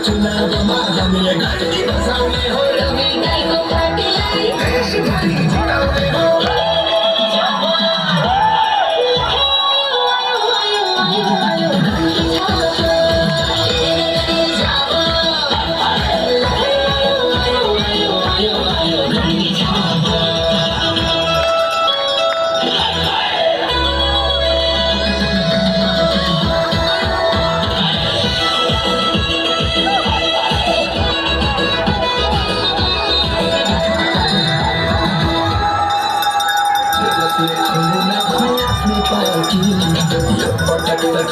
चुनावमा हामीले घन्टी बजाउने हो रवि दाइको पार्टीलाई देशभरि जिताउने हो।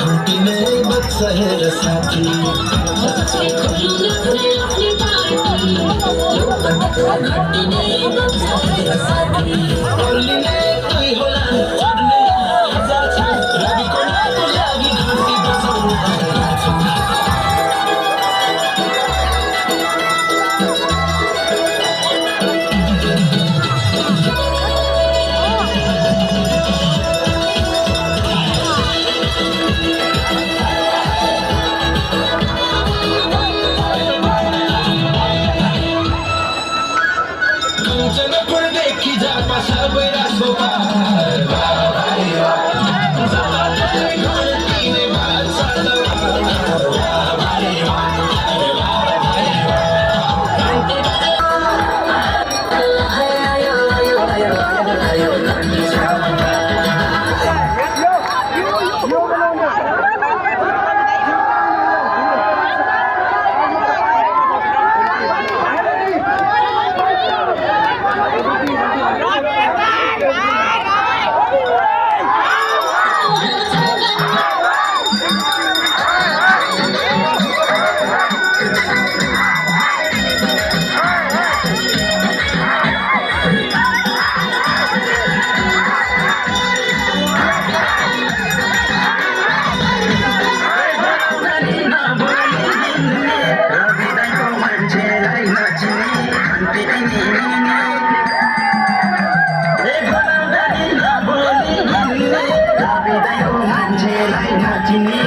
घन्टी नै बज्छ हेर साथी, घन्टी नै बज्छ हेर साथी, बोल्ने तुई होला चढ्ने हजार छ रविको लागि घन्टी बजाउनु पर्छ। जनपुरदेखि झापा सबै राजको पार घन्टी नै बाल्छ मान्छेलाई नाचिने